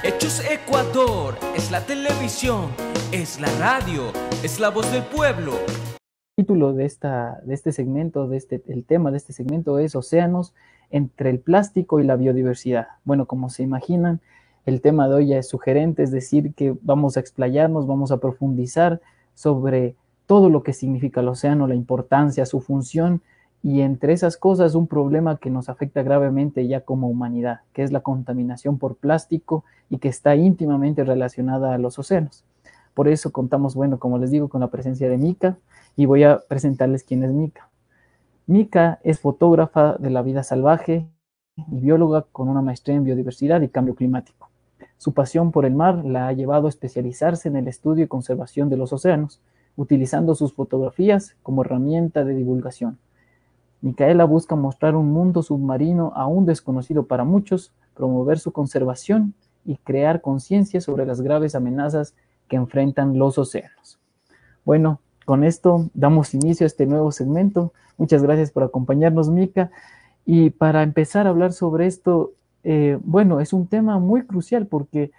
Hechos Ecuador, es la televisión, es la radio, es la voz del pueblo. El título de este segmento, el tema de este segmento es Océanos entre el plástico y la biodiversidad. Bueno, como se imaginan, el tema de hoy ya es sugerente, es decir, que vamos a explayarnos, vamos a profundizar sobre todo lo que significa el océano, la importancia, su función y entre esas cosas un problema que nos afecta gravemente ya como humanidad, que es la contaminación por plástico y que está íntimamente relacionada a los océanos. Por eso contamos, bueno, como les digo, con la presencia de Mica y voy a presentarles quién es Mica. Mica es fotógrafa de la vida salvaje y bióloga con una maestría en biodiversidad y cambio climático. Su pasión por el mar la ha llevado a especializarse en el estudio y conservación de los océanos, utilizando sus fotografías como herramienta de divulgación. Micaela busca mostrar un mundo submarino aún desconocido para muchos, promover su conservación y crear conciencia sobre las graves amenazas que enfrentan los océanos. Bueno, con esto damos inicio a este nuevo segmento. Muchas gracias por acompañarnos, Mica. Y para empezar a hablar sobre esto, bueno, es un tema muy crucial porque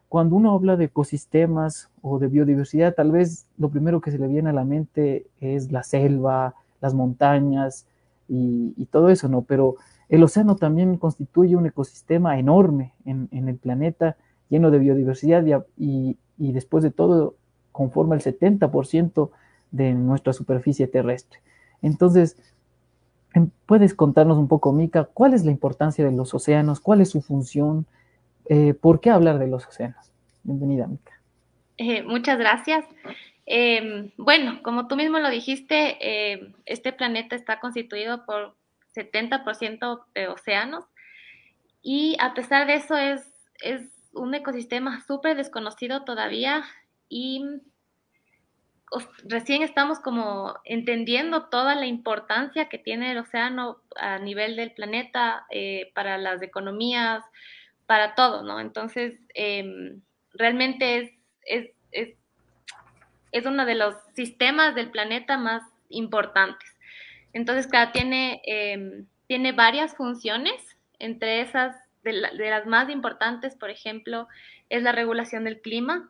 cuando uno habla de ecosistemas o de biodiversidad, tal vez lo primero que se le viene a la mente es la selva, las montañas y todo eso, ¿no? Pero el océano también constituye un ecosistema enorme en el planeta, lleno de biodiversidad y después de todo conforma el 70% de nuestra superficie terrestre. Entonces, ¿puedes contarnos un poco, Mica, cuál es la importancia de los océanos? ¿Cuál es su función? ¿Por qué hablar de los océanos? Bienvenida, Mica. Muchas gracias. Bueno, como tú mismo lo dijiste, este planeta está constituido por 70% de océanos y a pesar de eso es un ecosistema súper desconocido todavía y recién estamos como entendiendo toda la importancia que tiene el océano a nivel del planeta, para las economías, para todo, ¿no? Entonces, realmente es uno de los sistemas del planeta más importantes. Entonces, claro, tiene varias funciones, entre esas, de las más importantes, por ejemplo, es la regulación del clima.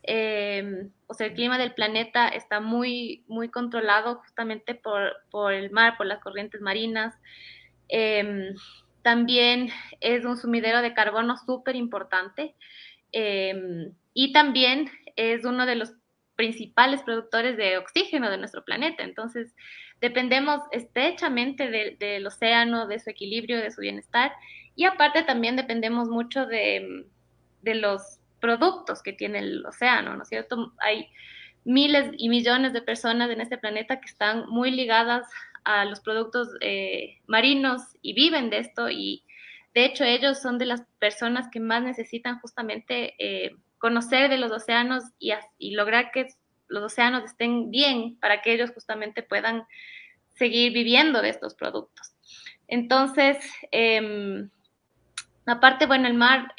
O sea, el clima del planeta está muy, muy controlado justamente por el mar, por las corrientes marinas. Eh, También es un sumidero de carbono súper importante, y también es uno de los principales productores de oxígeno de nuestro planeta. Entonces, dependemos estrechamente del océano, de su equilibrio, de su bienestar, y aparte también dependemos mucho de los productos que tiene el océano, ¿no es cierto? Hay miles y millones de personas en este planeta que están muy ligadas a los productos marinos y viven de esto, y de hecho ellos son de las personas que más necesitan justamente conocer de los océanos y lograr que los océanos estén bien para que ellos justamente puedan seguir viviendo de estos productos. Entonces, aparte, bueno, el mar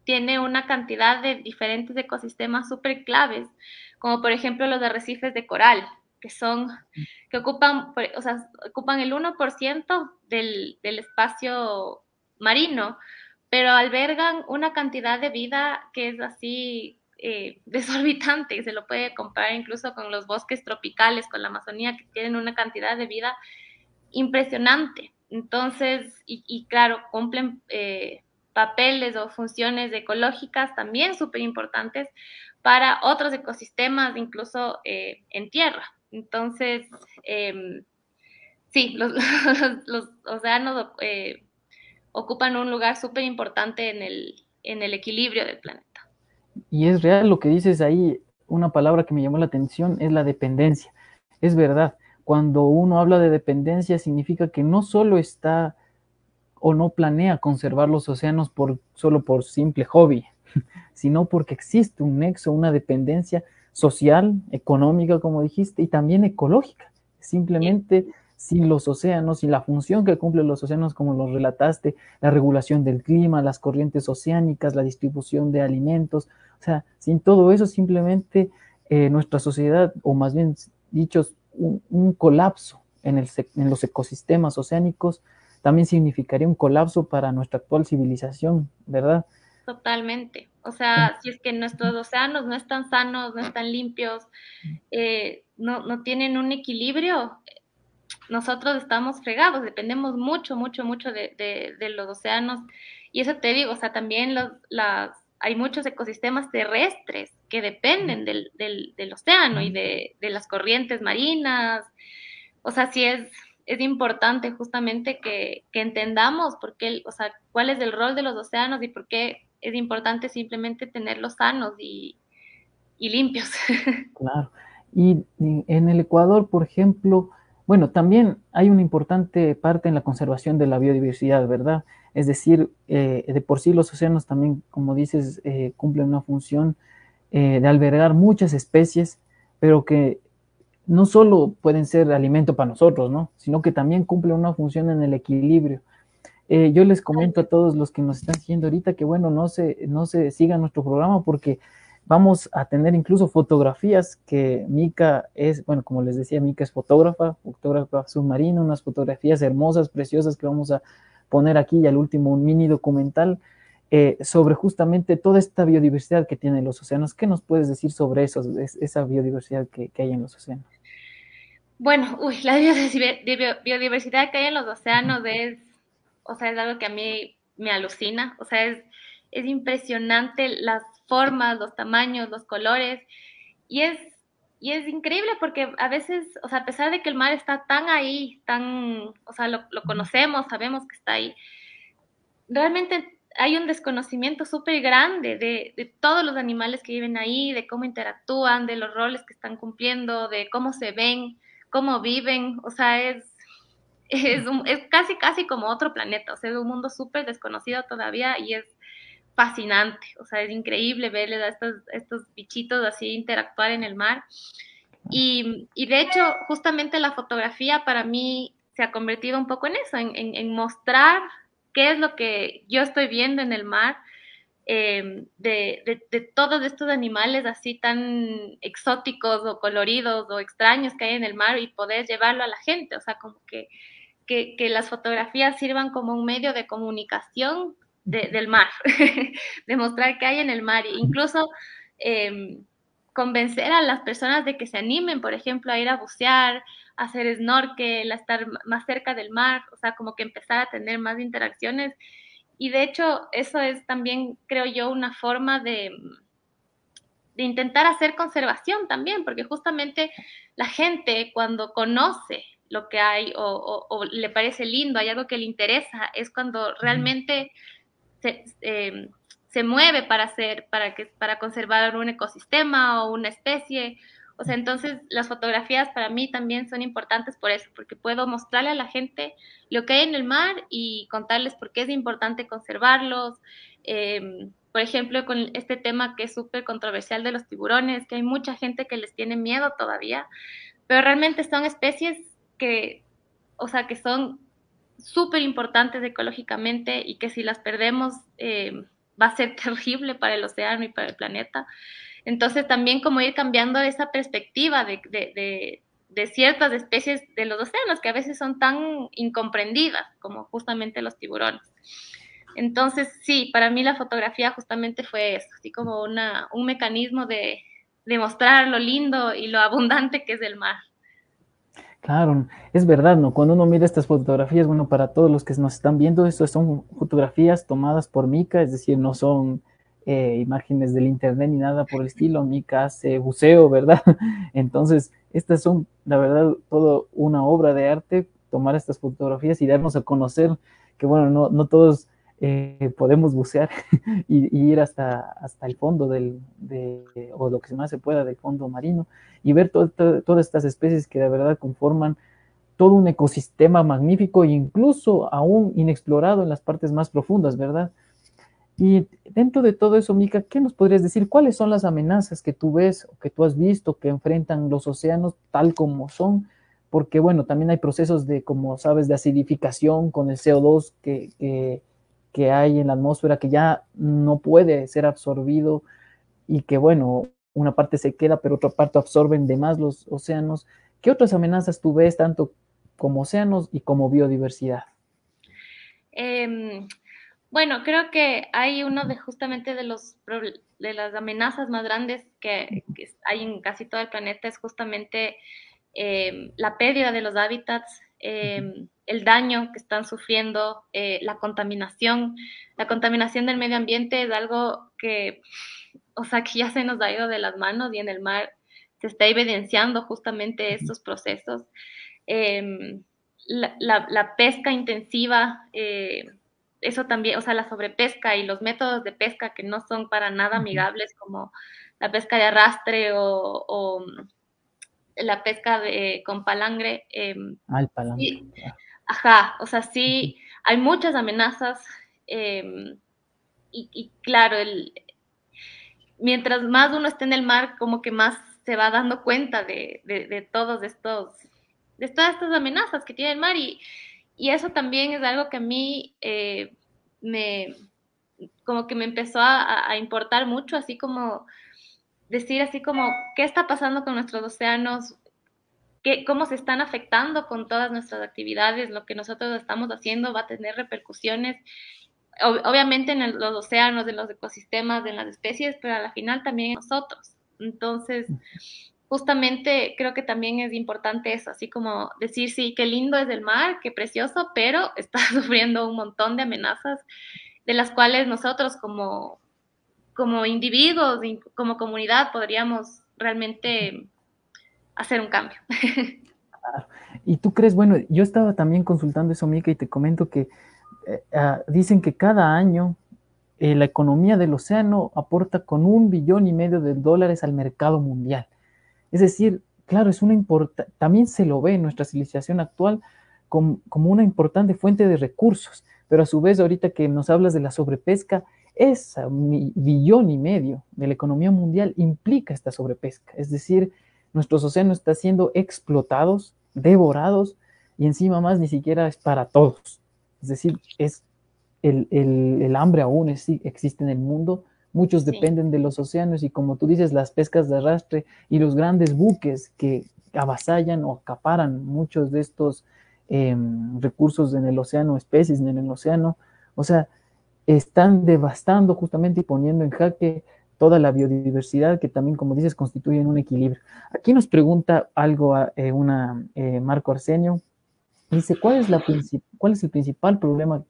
tiene una cantidad de diferentes ecosistemas súper claves, como por ejemplo los arrecifes de coral, que ocupan, o sea, ocupan el 1% del espacio marino, pero albergan una cantidad de vida que es así desorbitante, se lo puede comparar incluso con los bosques tropicales, con la Amazonía, que tienen una cantidad de vida impresionante. Entonces, y claro, cumplen papeles o funciones ecológicas también súper importantes para otros ecosistemas, incluso en tierra. Entonces, sí, los océanos ocupan un lugar súper importante en el equilibrio del planeta. Y es real lo que dices ahí, una palabra que me llamó la atención es la dependencia. Es verdad, cuando uno habla de dependencia significa que no solo está o no planea conservar los océanos solo por simple hobby, sino porque existe un nexo, una dependencia social, económica, como dijiste, y también ecológica. Simplemente sin los océanos, sin la función que cumplen los océanos, como lo relataste, la regulación del clima, las corrientes oceánicas, la distribución de alimentos, o sea, sin todo eso simplemente nuestra sociedad, o más bien dicho, un colapso en los ecosistemas oceánicos, también significaría un colapso para nuestra actual civilización, ¿verdad? totalmente. O sea, si es que nuestros océanos no están sanos, no están limpios, no tienen un equilibrio, nosotros estamos fregados, dependemos mucho, mucho, mucho de los océanos. Y eso te digo, o sea, también hay muchos ecosistemas terrestres que dependen del océano y de las corrientes marinas. O sea, sí es importante justamente que entendamos por qué, o sea, cuál es el rol de los océanos y por qué es importante simplemente tenerlos sanos y limpios. Claro. Y en el Ecuador, por ejemplo, bueno, también hay una importante parte en la conservación de la biodiversidad, ¿verdad? Es decir, de por sí los océanos también, como dices, cumplen una función de albergar muchas especies, pero que no solo pueden ser alimento para nosotros, ¿no? Sino que también cumplen una función en el equilibrio. Yo les comento a todos los que nos están siguiendo ahorita que, bueno, no se sigan nuestro programa porque vamos a tener incluso fotografías que Mica es, bueno, como les decía, Mica es fotógrafa submarina, unas fotografías hermosas, preciosas que vamos a poner aquí y al último un mini documental sobre justamente toda esta biodiversidad que tienen los océanos. ¿Qué nos puedes decir sobre eso, esa biodiversidad que hay en los océanos? Bueno, uy, la biodiversidad que hay en los océanos o sea, es algo que a mí me alucina. O sea, es impresionante las formas, los tamaños, los colores. Y es, y es increíble porque a veces, o sea, a pesar de que el mar está tan ahí, o sea, lo conocemos, sabemos que está ahí, realmente hay un desconocimiento súper grande de todos los animales que viven ahí, de cómo interactúan, de los roles que están cumpliendo, de cómo se ven, cómo viven. O sea, es casi, casi como otro planeta. O sea, es un mundo súper desconocido todavía y es fascinante. O sea, es increíble verles a estos bichitos así interactuar en el mar. Y de hecho, justamente la fotografía para mí se ha convertido un poco en eso, en mostrar qué es lo que yo estoy viendo en el mar, de todos estos animales así tan exóticos o coloridos o extraños que hay en el mar y poder llevarlo a la gente. O sea, como que las fotografías sirvan como un medio de comunicación del mar, de mostrar qué hay en el mar. E incluso eh, convencer a las personas de que se animen, por ejemplo, a ir a bucear, a hacer snorkel, a estar más cerca del mar, o sea, como que empezar a tener más interacciones. Y de hecho, eso es también, creo yo, una forma de intentar hacer conservación también, porque justamente la gente cuando conoce lo que hay o le parece lindo, hay algo que le interesa, es cuando realmente se mueve para para conservar un ecosistema o una especie. O sea, entonces las fotografías para mí también son importantes por eso, porque puedo mostrarle a la gente lo que hay en el mar y contarles por qué es importante conservarlos. Por ejemplo, con este tema que es súper controversial de los tiburones, que hay mucha gente que les tiene miedo todavía, pero realmente son especies que, o sea, que son súper importantes ecológicamente y que si las perdemos va a ser terrible para el océano y para el planeta. Entonces también como ir cambiando esa perspectiva de ciertas especies de los océanos que a veces son tan incomprendidas como justamente los tiburones. Entonces sí, para mí la fotografía justamente fue eso, así como un mecanismo de mostrar lo lindo y lo abundante que es el mar. Claro, es verdad, ¿no? Cuando uno mira estas fotografías, bueno, para todos los que nos están viendo, estas son fotografías tomadas por Mica, es decir, no son imágenes del internet ni nada por el estilo. Mica hace buceo, ¿verdad? Entonces, estas son, la verdad, todo una obra de arte, tomar estas fotografías y darnos a conocer que, bueno, no todos podemos bucear y ir hasta el fondo o lo que más se pueda del fondo marino y ver todas estas especies que de verdad conforman todo un ecosistema magnífico e incluso aún inexplorado en las partes más profundas, ¿verdad? Y dentro de todo eso, Mica, ¿qué nos podrías decir? ¿Cuáles son las amenazas que tú ves o que tú has visto que enfrentan los océanos tal como son? Porque, bueno, también hay procesos de, como sabes, de acidificación con el CO2 que hay en la atmósfera que ya no puede ser absorbido y que, bueno, una parte se queda, pero otra parte absorben de más los océanos. ¿Qué otras amenazas tú ves, tanto como océanos y como biodiversidad? Eh, Bueno, creo que hay uno de justamente de las amenazas más grandes que hay en casi todo el planeta es justamente la pérdida de los hábitats, el daño que están sufriendo, la contaminación. La contaminación del medio ambiente es algo que, o sea, que ya se nos ha ido de las manos y en el mar se está evidenciando justamente estos procesos. Eh, la pesca intensiva, eso también, o sea, la sobrepesca y los métodos de pesca que no son para nada amigables, como la pesca de arrastre o la pesca con palangre. Al palanque. Sí, ajá, o sea, sí, hay muchas amenazas y claro, mientras más uno esté en el mar, como que más se va dando cuenta de todos de todas estas amenazas que tiene el mar y eso también es algo que a mí me, como que me empezó a importar mucho, así como decir así como, ¿qué está pasando con nuestros océanos? Cómo se están afectando con todas nuestras actividades, lo que nosotros estamos haciendo va a tener repercusiones, obviamente en los océanos, en los ecosistemas, en las especies, pero a la final también en nosotros. Entonces, justamente creo que también es importante eso, así como decir, sí, qué lindo es el mar, qué precioso, pero está sufriendo un montón de amenazas de las cuales nosotros como individuos y como comunidad podríamos realmente hacer un cambio. Y tú crees, bueno, yo estaba también consultando eso, Mica, y te comento que dicen que cada año la economía del océano aporta con $1,5 billones al mercado mundial. Es decir, claro, también se lo ve en nuestra civilización actual como una importante fuente de recursos, pero a su vez ahorita que nos hablas de la sobrepesca, ese billón y medio de la economía mundial implica esta sobrepesca, es decir, nuestros océanos están siendo explotados, devorados, y encima más ni siquiera es para todos. Es decir, el hambre aún existe en el mundo, muchos dependen de los océanos y como tú dices, las pescas de arrastre y los grandes buques que avasallan o acaparan muchos de estos recursos en el océano, especies en el océano, o sea, están devastando justamente y poniendo en jaque toda la biodiversidad que también, como dices, constituyen un equilibrio. Aquí nos pregunta algo Marco Arsenio, dice, ¿cuál es el principal problema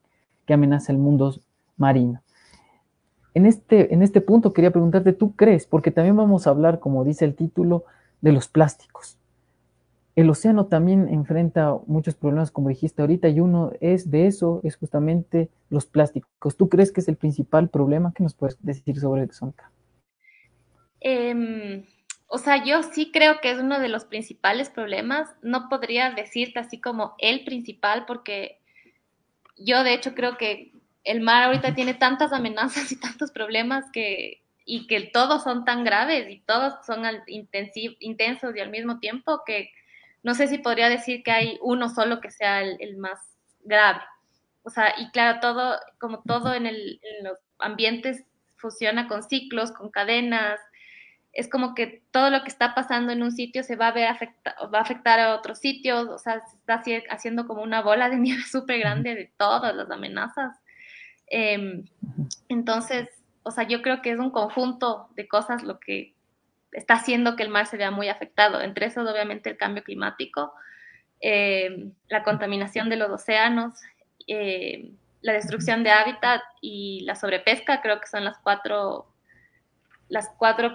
que amenaza el mundo marino? En este punto quería preguntarte, ¿tú crees? Porque también vamos a hablar, como dice el título, de los plásticos. El océano también enfrenta muchos problemas, como dijiste ahorita, y uno es justamente los plásticos. ¿Tú crees que es el principal problema? ¿Qué nos puedes decir sobre eso, Sonka? O sea, yo sí creo que es uno de los principales problemas. No podría decirte así como el principal, porque yo de hecho creo que el mar ahorita tiene tantas amenazas y tantos problemas y que todos son tan graves y todos son intensos y al mismo tiempo que no sé si podría decir que hay uno solo que sea el más grave. O sea, y claro, todo, como todo en los ambientes funciona con ciclos, con cadenas, es como que todo lo que está pasando en un sitio se va a ver va a afectar a otros sitios, o sea, se está haciendo como una bola de nieve súper grande de todas las amenazas. Eh, entonces, o sea, yo creo que es un conjunto de cosas lo que está haciendo que el mar se vea muy afectado. Entre esos, obviamente, el cambio climático, la contaminación de los océanos, la destrucción de hábitat y la sobrepesca, creo que son las cuatro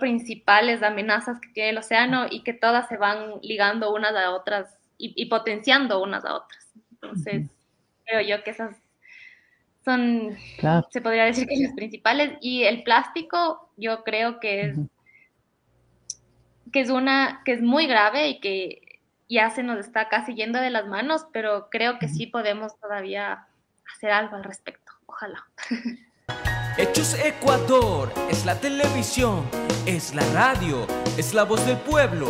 principales amenazas que tiene el océano y que todas se van ligando unas a otras y potenciando unas a otras. Entonces, creo yo que esas son, Claro. se podría decir que las principales. Y el plástico, yo creo que es muy grave y que ya se nos está casi yendo de las manos, pero creo que sí podemos todavía hacer algo al respecto. Ojalá. Hechos Ecuador es la televisión, es la radio, es la voz del pueblo.